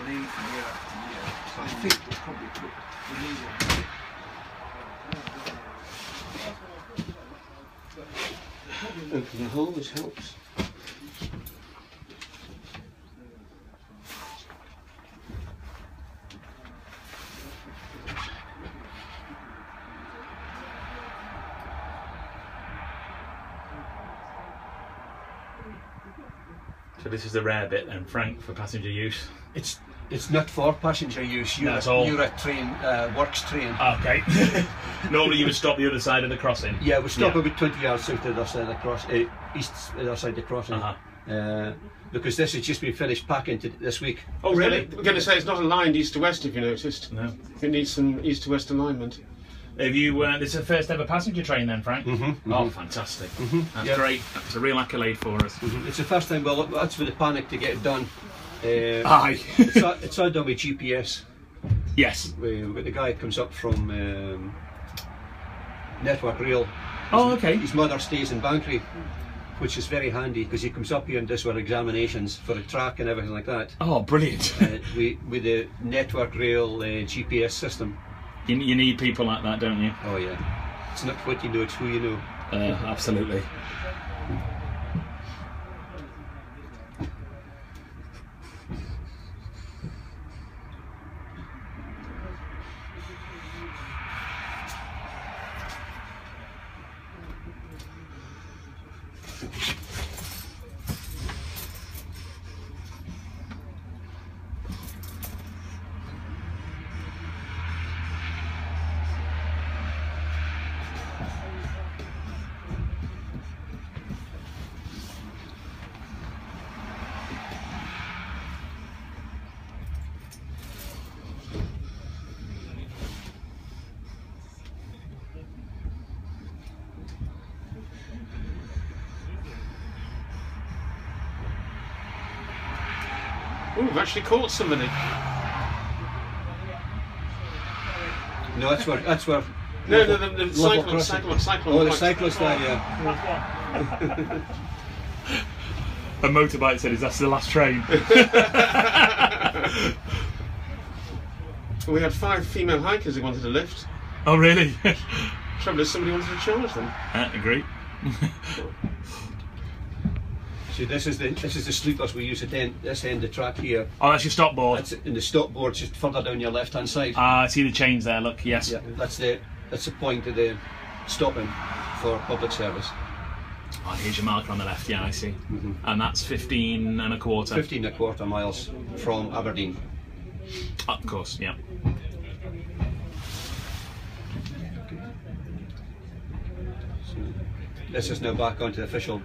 lead from year after year. So I think we'll probably put the lead in. Open the hole, which helps. So this is the rare bit then, Frank, for passenger use? It's not for passenger use. You're a train, works train. Okay. Normally you would stop the other side of the crossing? Yeah, we stop about 20 yards south of the other side of the crossing, east of the other side of the crossing. Because this has just been finished packing this week. Oh really? We're going to say it's not aligned east to west, if you noticed. No. It needs some east to west alignment. Have you? This is the first ever passenger train then, Frank? Oh, fantastic! That's great. That's a real accolade for us. It's the first time. Well, that's for the panic to get it done. Aye. It's all done with GPS. Yes. But the guy comes up from Network Rail. Oh, okay. His mother stays in Bankery, which is very handy because he comes up here and does our examinations for the track and everything like that. Oh, brilliant! With the Network Rail GPS system. You need people like that, don't you? Oh yeah. It's not what you know, it's who you know. Absolutely. Oh, we've actually caught somebody. No, that's where. No, the cyclone. Oh, the cyclist there, yeah. A motorbike said, "Is that the last train?" We had 5 female hikers who wanted a lift. Oh, really? Trouble is, somebody wanted to charge them. Agree. So this is the sleepers we use at this end of the track here. Oh, that's your stop board. That's in the stop board, just further down your left hand side. Ah, I see the chains there. Look, yes. Yeah, that's the point of the stopping for public service. Oh, here's your marker on the left. Yeah, I see. And that's 15 and a quarter. 15 and a quarter miles from Aberdeen. Of course, yeah. This is now back onto the official